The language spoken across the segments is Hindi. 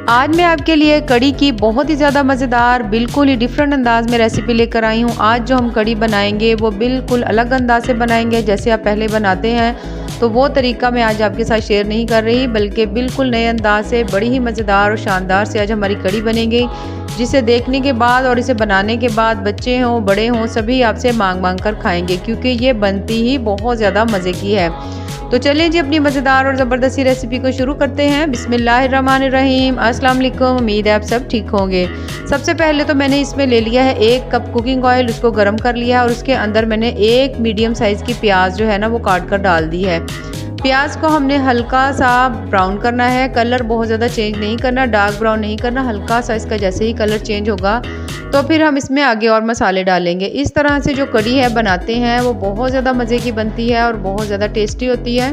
आज मैं आपके लिए कड़ी की बहुत ही ज़्यादा मज़ेदार बिल्कुल ही डिफरेंट अंदाज में रेसिपी लेकर आई हूँ। आज जो हम कड़ी बनाएंगे वो बिल्कुल अलग अंदाज से बनाएंगे, जैसे आप पहले बनाते हैं। तो वो तरीका मैं आज आपके साथ शेयर नहीं कर रही, बल्कि बिल्कुल नए अंदाज से बड़ी ही मज़ेदार और शानदार से आज हमारी कड़ी बनेगी, जिसे देखने के बाद और इसे बनाने के बाद बच्चे हों बड़े हों सभी आपसे मांग मांग कर खाएंगे, क्योंकि ये बनती ही बहुत ज़्यादा मज़े की है। तो चलिए जी अपनी मज़ेदार और ज़बरदस्ती रेसिपी को शुरू करते हैं। बिस्मिल्लाहिर्रहमानिर्रहीम। अस्सलाम वालेकुम, उम्मीद है आप सब ठीक होंगे। सबसे पहले तो मैंने इसमें ले लिया है 1 कप कुकिंग ऑयल, उसको गर्म कर लिया है और उसके अंदर मैंने 1 मीडियम साइज़ की प्याज जो है ना वो काट कर डाल दी है। प्याज को हमने हल्का सा ब्राउन करना है, कलर बहुत ज़्यादा चेंज नहीं करना, डार्क ब्राउन नहीं करना, हल्का सा इसका जैसे ही कलर चेंज होगा तो फिर हम इसमें आगे और मसाले डालेंगे। इस तरह से जो कड़ी है बनाते हैं वो बहुत ज़्यादा मज़े की बनती है और बहुत ज़्यादा टेस्टी होती है।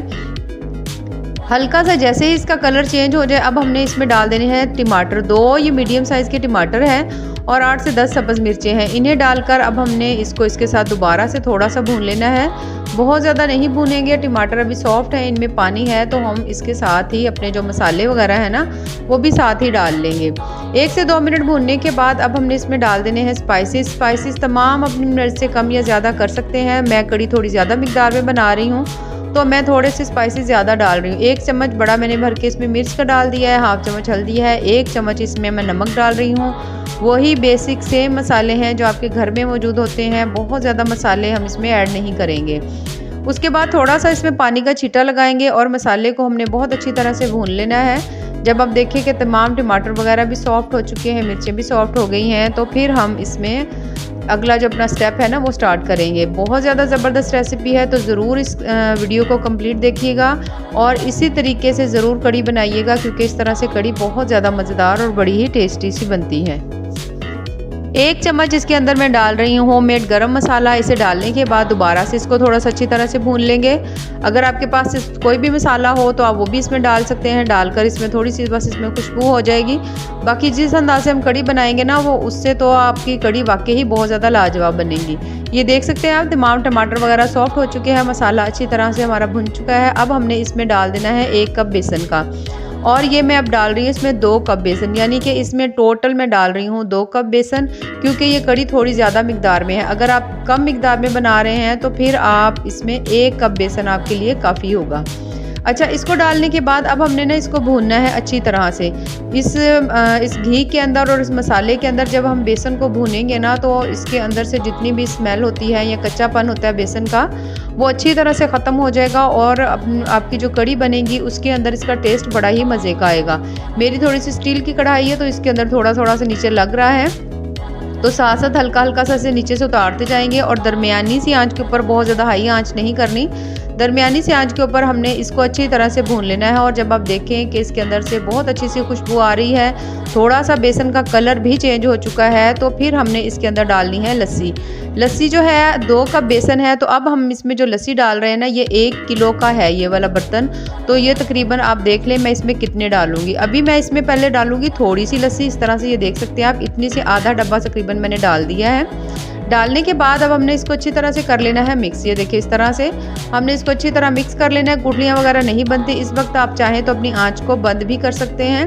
हल्का सा जैसे ही इसका कलर चेंज हो जाए अब हमने इसमें डाल देने हैं टमाटर। 2 ये मीडियम साइज़ के टमाटर हैं और 8 से 10 सब्ज़ मिर्चें हैं। इन्हें डालकर अब हमने इसको इसके साथ दोबारा से थोड़ा सा भून लेना है। बहुत ज़्यादा नहीं भूनेंगे, टमाटर अभी सॉफ्ट है, इनमें पानी है, तो हम इसके साथ ही अपने जो मसाले वगैरह हैं ना वो भी साथ ही डाल लेंगे। 1 से 2 मिनट भूनने के बाद अब हमने इसमें डाल देने हैं स्पाइसेस तमाम अपनी मर्ज़ी से कम या ज़्यादा कर सकते हैं। मैं कड़ी थोड़ी ज़्यादा मिकदार में बना रही हूँ तो मैं थोड़े से स्पाइसेस ज़्यादा डाल रही हूँ। 1 चम्मच बड़ा मैंने भर के इसमें मिर्च का डाल दिया है, हाफ चम्मच हल्दी है, 1 चम्मच इसमें मैं नमक डाल रही हूँ। वही बेसिक सेम मसाले हैं जो आपके घर में मौजूद होते हैं, बहुत ज़्यादा मसाले हम इसमें ऐड नहीं करेंगे। उसके बाद थोड़ा सा इसमें पानी का छींटा लगाएंगे और मसाले को हमने बहुत अच्छी तरह से भून लेना है। जब आप देखें कि तमाम टमाटर वगैरह भी सॉफ्ट हो चुके हैं, मिर्चें भी सॉफ्ट हो गई हैं, तो फिर हम इसमें अगला जो अपना स्टेप है ना वो स्टार्ट करेंगे। बहुत ज़्यादा ज़बरदस्त रेसिपी है, तो ज़रूर इस वीडियो को कंप्लीट देखिएगा और इसी तरीके से ज़रूर कड़ी बनाइएगा, क्योंकि इस तरह से कड़ी बहुत ज़्यादा मज़ेदार और बड़ी ही टेस्टी सी बनती है। 1 चम्मच इसके अंदर मैं डाल रही हूँ होममेड गरम मसाला। इसे डालने के बाद दोबारा से इसको थोड़ा सा अच्छी तरह से भून लेंगे। अगर आपके पास कोई भी मसाला हो तो आप वो भी इसमें डाल सकते हैं। डालकर इसमें थोड़ी सी बस इसमें खुशबू हो जाएगी। बाकी जिस अंदाज से हम कड़ी बनाएंगे ना वो उससे तो आपकी कड़ी वाकई ही बहुत ज़्यादा लाजवाब बनेगी। ये देख सकते हैं आप तमाम टमाटर वगैरह सॉफ्ट हो चुके हैं, मसाला अच्छी तरह से हमारा भुन चुका है। अब हमने इसमें डाल देना है 1 कप बेसन का, और ये मैं अब डाल रही हूँ इसमें 2 कप बेसन, यानी कि इसमें टोटल मैं डाल रही हूँ 2 कप बेसन, क्योंकि ये कड़ी थोड़ी ज़्यादा मिकदार में है। अगर आप कम मिकदार में बना रहे हैं तो फिर आप इसमें 1 कप बेसन आपके लिए काफ़ी होगा। अच्छा, इसको डालने के बाद अब हमने ना इसको भूनना है अच्छी तरह से। इस घी के अंदर और इस मसाले के अंदर जब हम बेसन को भूनेंगे ना तो इसके अंदर से जितनी भी स्मेल होती है या कच्चापन होता है बेसन का वो अच्छी तरह से ख़त्म हो जाएगा और आपकी जो कड़ी बनेगी उसके अंदर इसका टेस्ट बड़ा ही मज़े का आएगा। मेरी थोड़ी सी स्टील की कढ़ाई है तो इसके अंदर थोड़ा थोड़ा सा नीचे लग रहा है, तो साथ साथ हल्का हल्का सा इसे नीचे से उतारते जाएंगे और दरमियानी सी आंच के ऊपर, बहुत ज़्यादा हाई आंच नहीं करनी, दरमियानी सी आंच के ऊपर हमने इसको अच्छी तरह से भून लेना है। और जब आप देखें कि इसके अंदर से बहुत अच्छी सी खुशबू आ रही है, थोड़ा सा बेसन का कलर भी चेंज हो चुका है, तो फिर हमने इसके अंदर डालनी है लस्सी। लस्सी जो है 2 कप बेसन है, तो अब हम इसमें जो लस्सी डाल रहे हैं ना ये 1 किलो का है ये वाला बर्तन, तो ये तकरीबन आप देख लें मैं इसमें कितने डालूंगी। अभी मैं इसमें पहले डालूंगी थोड़ी सी लस्सी, इस तरह से ये देख सकते हैं आप, इतनी से आधा डब्बा तकरीबन मैंने डाल दिया है। डालने के बाद अब हमने इसको अच्छी तरह से कर लेना है मिक्स। ये देखिए इस तरह से हमने इसको अच्छी तरह मिक्स कर लेना है। गुठलियाँ वगैरह नहीं बनती। इस वक्त आप चाहें तो अपनी आंच को बंद भी कर सकते हैं।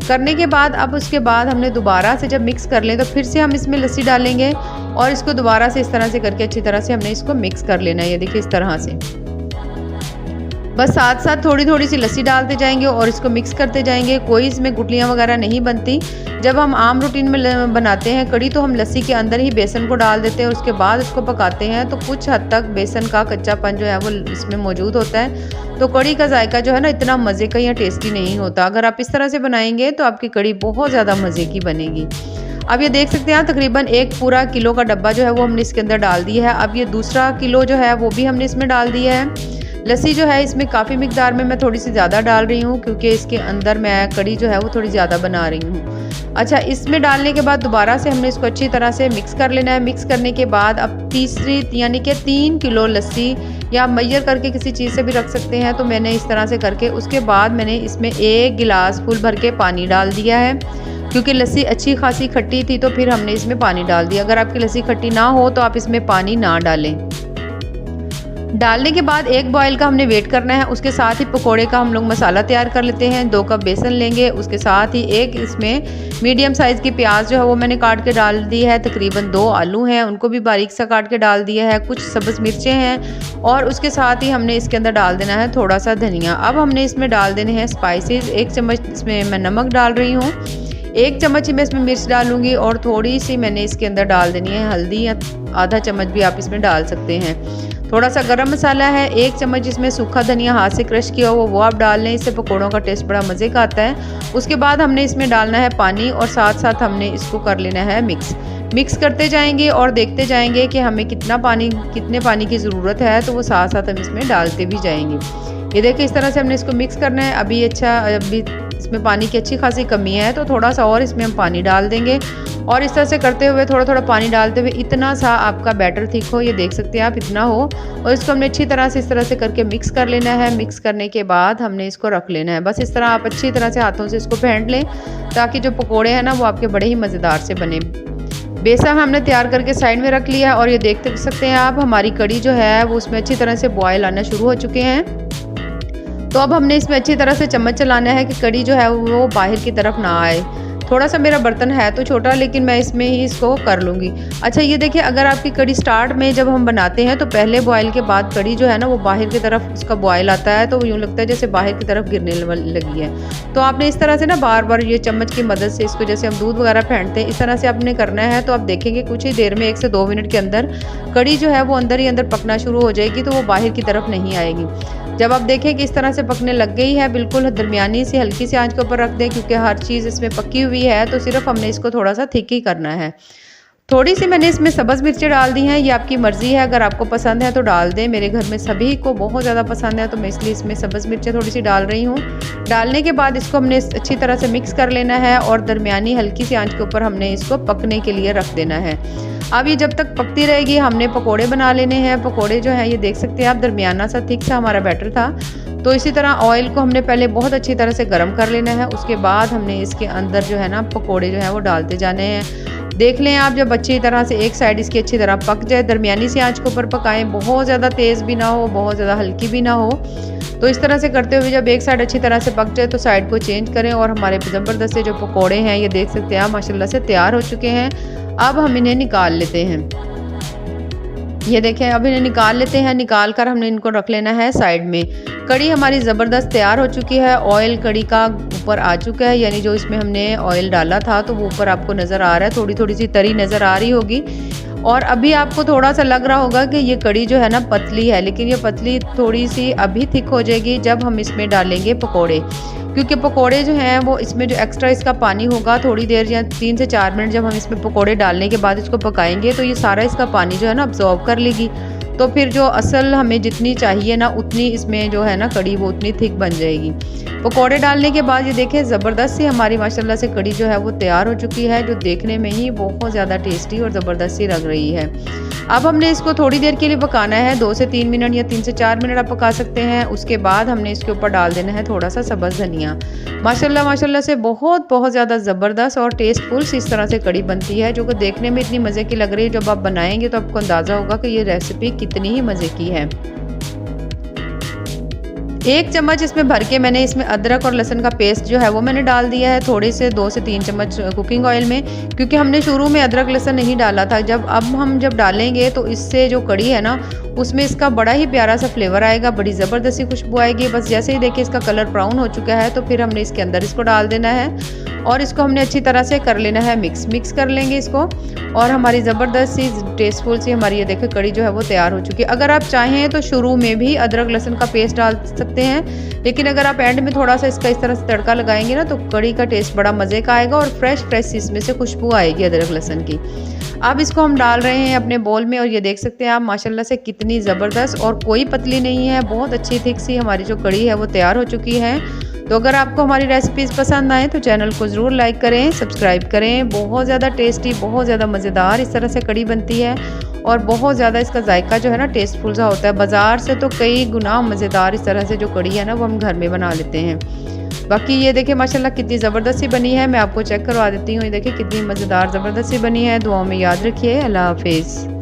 करने के बाद अब उसके बाद हमने दोबारा से जब मिक्स कर लें तो फिर से हम इसमें लस्सी डालेंगे और इसको दोबारा से इस तरह से करके अच्छी तरह से हमने इसको मिक्स कर लेना है। ये देखिए इस तरह से बस साथ साथ थोड़ी थोड़ी सी लस्सी डालते जाएंगे और इसको मिक्स करते जाएंगे। कोई इसमें गुठलियाँ वगैरह नहीं बनती। जब हम आम रूटीन में बनाते हैं कड़ी तो हम लस्सी के अंदर ही बेसन को डाल देते हैं, उसके बाद उसको पकाते हैं, तो कुछ हद तक बेसन का कच्चापन जो है वो इसमें मौजूद होता है, तो कड़ी का जायका जो है ना इतना मज़े का या टेस्टी नहीं होता। अगर आप इस तरह से बनाएंगे तो आपकी कड़ी बहुत ज़्यादा मज़े की बनेगी। अब ये देख सकते हैं तकरीबन 1 पूरा किलो का डब्बा जो है वो हमने इसके अंदर डाल दिया है। अब ये दूसरा किलो जो है वो भी हमने इसमें डाल दिया है। लस्सी जो है इसमें काफ़ी मिकदार में मैं थोड़ी सी ज़्यादा डाल रही हूँ, क्योंकि इसके अंदर मैं कड़ी जो है वो थोड़ी ज़्यादा बना रही हूँ। अच्छा, इसमें डालने के बाद दोबारा से हमने इसको अच्छी तरह से मिक्स कर लेना है। मिक्स करने के बाद अब तीसरी यानी कि 3 किलो लस्सी, या मैयर करके किसी चीज़ से भी रख सकते हैं, तो मैंने इस तरह से करके उसके बाद मैंने इसमें 1 गिलास फुल भर के पानी डाल दिया है। क्योंकि लस्सी अच्छी खासी खट्टी थी तो फिर हमने इसमें पानी डाल दिया। अगर आपकी लस्सी खट्टी ना हो तो आप इसमें पानी ना डालें। डालने के बाद एक बॉयल का हमने वेट करना है। उसके साथ ही पकोड़े का हम लोग मसाला तैयार कर लेते हैं। 2 कप बेसन लेंगे, उसके साथ ही एक इसमें मीडियम साइज़ की प्याज जो है वो मैंने काट के डाल दी है। तकरीबन 2 आलू हैं, उनको भी बारीक सा काट के डाल दिया है। कुछ सब्ज़ मिर्चें हैं और उसके साथ ही हमने इसके अंदर डाल देना है थोड़ा सा धनिया। अब हमने इसमें डाल देने हैं स्पाइसेस। 1 चम्मच इसमें मैं नमक डाल रही हूँ, 1 चम्मच ही मैं इसमें मिर्च डालूंगी और थोड़ी सी मैंने इसके अंदर डाल देनी है हल्दी, या आधा चम्मच भी आप इसमें डाल सकते हैं। थोड़ा सा गरम मसाला है, 1 चम्मच इसमें सूखा धनिया हाथ से क्रश किया हुआ वो आप डाल लें, इससे पकौड़ों का टेस्ट बड़ा मज़े का आता है। उसके बाद हमने इसमें डालना है पानी और साथ साथ हमने इसको कर लेना है मिक्स करते जाएंगे और देखते जाएंगे कि हमें कितने पानी की ज़रूरत है, तो वो साथ साथ हम इसमें डालते भी जाएंगे। ये देखिए इस तरह से हमने इसको मिक्स करना है। अभी इसमें पानी की अच्छी खासी कमी है, तो थोड़ा सा और इसमें हम पानी डाल देंगे और इस तरह से करते हुए थोड़ा थोड़ा पानी डालते हुए इतना सा आपका बैटर थिक हो, ये देख सकते हैं आप, इतना हो। और इसको हमने अच्छी तरह से इस तरह से करके मिक्स कर लेना है। मिक्स करने के बाद हमने इसको रख लेना है। बस इस तरह आप अच्छी तरह से हाथों से इसको फेंट लें ताकि जो पकोड़े हैं ना वो आपके बड़े ही मज़ेदार से बने। बेसन हमने तैयार करके साइड में रख लिया और ये देख सकते हैं आप, हमारी कड़ी जो है वो उसमें अच्छी तरह से बॉयल आना शुरू हो चुके हैं। तो अब हमने इसमें अच्छी तरह से चम्मच चलाना है कि कड़ी जो है वो बाहर की तरफ ना आए। थोड़ा सा मेरा बर्तन है तो छोटा, लेकिन मैं इसमें ही इसको कर लूँगी। अच्छा ये देखिए, अगर आपकी कड़ी स्टार्ट में जब हम बनाते हैं तो पहले बॉयल के बाद कड़ी जो है ना वो बाहर की तरफ उसका बॉयल आता है, तो यूँ लगता है जैसे बाहर की तरफ गिरने लगी है। तो आपने इस तरह से ना बार बार ये चम्मच की मदद से इसको, जैसे हम दूध वगैरह फेंटते हैं, इस तरह से आपने करना है। तो आप देखेंगे कुछ ही देर में 1 से 2 मिनट के अंदर कड़ी जो है वो अंदर ही अंदर पकना शुरू हो जाएगी, तो वो बाहर की तरफ नहीं आएगी। जब आप देखें कि इस तरह से पकने लग गई है, बिल्कुल दरमियानी सी हल्की सी आंच के ऊपर रख दें, क्योंकि हर चीज़ इसमें पकी हुई है, तो सिर्फ हमने इसको थोड़ा सा थिक ही करना है। थोड़ी सी मैंने इसमें सब्ज़ मिर्चें डाल दी हैं, ये आपकी मर्ज़ी है, अगर आपको पसंद है तो डाल दें। मेरे घर में सभी को बहुत ज़्यादा पसंद है, तो मैं इसलिए इसमें सब्ज़ मिर्चें थोड़ी सी डाल रही हूँ। डालने के बाद इसको हमने अच्छी तरह से मिक्स कर लेना है और दरमियानी हल्की सी आंच के ऊपर हमने इसको पकने के लिए रख देना है। अब ये जब तक पकती रहेगी हमने पकोड़े बना लेने हैं। पकोड़े जो हैं ये देख सकते हैं आप, दरमियाना सा थिक सा हमारा बैटर था। तो इसी तरह ऑयल को हमने पहले बहुत अच्छी तरह से गर्म कर लेना है। उसके बाद हमने इसके अंदर जो है ना पकोड़े जो हैं वो डालते जाने हैं। देख लें आप, जब अच्छी तरह से एक साइड इसकी अच्छी तरह पक जाए, दरमियानी सी आंच के ऊपर पकाएं, बहुत ज़्यादा तेज़ भी ना हो, बहुत ज़्यादा हल्की भी ना हो। तो इस तरह से करते हुए जब एक साइड अच्छी तरह से पक जाए तो साइड को चेंज करें। और हमारे ज़बरदस्त से जो पकोड़े हैं ये देख सकते हैं आप, माशाल्लाह से तैयार हो चुके हैं। अब हम इन्हें निकाल लेते हैं। ये देखें, अब इन्हें निकाल लेते हैं। निकाल कर हमने इनको रख लेना है साइड में। कड़ी हमारी ज़बरदस्त तैयार हो चुकी है। ऑयल कड़ी का ऊपर आ चुका है, यानी जो इसमें हमने ऑयल डाला था तो वो ऊपर आपको नज़र आ रहा है, थोड़ी थोड़ी सी तरी नज़र आ रही होगी। और अभी आपको थोड़ा सा लग रहा होगा कि ये कड़ी जो है ना पतली है, लेकिन ये पतली थोड़ी सी अभी थिक हो जाएगी जब हम इसमें डालेंगे पकोड़े, क्योंकि पकोड़े जो हैं वो इसमें जो एक्स्ट्रा इसका पानी होगा, थोड़ी देर या 3 से 4 मिनट जब हम इसमें पकोड़े डालने के बाद इसको पकाएंगे तो ये सारा इसका पानी जो है ना अब्जॉर्ब कर लेगी। तो फिर जो असल हमें जितनी चाहिए ना उतनी इसमें जो है ना कड़ी वो उतनी थिक बन जाएगी। पकोड़े डालने के बाद ये देखें, ज़बरदस्त सी हमारी माशाल्लाह से कड़ी जो है वो तैयार हो चुकी है, जो देखने में ही बहुत ज़्यादा टेस्टी और ज़बरदस्त सी लग रही है। अब हमने इसको थोड़ी देर के लिए पकाना है, 2 से 3 मिनट या 3 से 4 मिनट आप पका सकते हैं। उसके बाद हमने इसके ऊपर डाल देना है थोड़ा सा सब्ज़ धनिया। माशाल्लाह से बहुत ज़्यादा ज़बरदस्त और टेस्टफुल सी इस तरह से कड़ी बनती है, जो कि देखने में इतनी मज़े की लग रही है। जब आप बनाएंगे तो आपको अंदाज़ा होगा कि ये रेसिपी कितनी ही मज़े की है। 1 चम्मच इसमें भर के मैंने इसमें अदरक और लहसुन का पेस्ट जो है वो मैंने डाल दिया है, थोड़े से 2 से 3 चम्मच कुकिंग ऑयल में, क्योंकि हमने शुरू में अदरक लहसुन नहीं डाला था। अब हम डालेंगे तो इससे जो कड़ी है ना उसमें इसका बड़ा ही प्यारा सा फ्लेवर आएगा, बड़ी ज़बरदस्त सी खुशबू आएगी। बस जैसे ही देखिए इसका कलर ब्राउन हो चुका है तो फिर हमने इसके अंदर इसको डाल देना है और इसको हमने अच्छी तरह से कर लेना है मिक्स कर लेंगे इसको। और हमारी ज़बरदस्त सी टेस्टफुल सी हमारी ये देखिए कड़ी जो है वो तैयार हो चुकी है। अगर आप चाहें तो शुरू में भी अदरक लहसुन का पेस्ट डाल सकते हैं, लेकिन अगर आप एंड में थोड़ा सा इसका इस तरह से तड़का लगाएंगे ना तो कड़ी का टेस्ट बड़ा मज़े का आएगा और फ्रेश इसमें से खुशबू आएगी अदरक लहसुन की। अब इसको हम डाल रहे हैं अपने बोल में और ये देख सकते हैं आप माशाल्लाह से कितनी ज़बरदस्त, और कोई पतली नहीं है, बहुत अच्छी थिक सी हमारी जो कड़ी है वो तैयार हो चुकी है। तो अगर आपको हमारी रेसिपीज़ पसंद आए तो चैनल को ज़रूर लाइक करें, सब्सक्राइब करें। बहुत ज़्यादा टेस्टी, बहुत ज़्यादा मज़ेदार इस तरह से कड़ी बनती है और बहुत ज़्यादा इसका जायका जो है ना टेस्टफुल सा होता है। बाज़ार से तो कई गुना मज़ेदार इस तरह से जो कड़ी है ना वो हम घर में बना लेते हैं। बाकी ये देखिए माशाल्लाह कितनी ज़बरदस्त सी बनी है, मैं आपको चेक करवा देती हूँ। ये देखिए कितनी मज़ेदार ज़बरदस्त सी बनी है। दुआओं में याद रखिए। अल्लाह हाफिज़।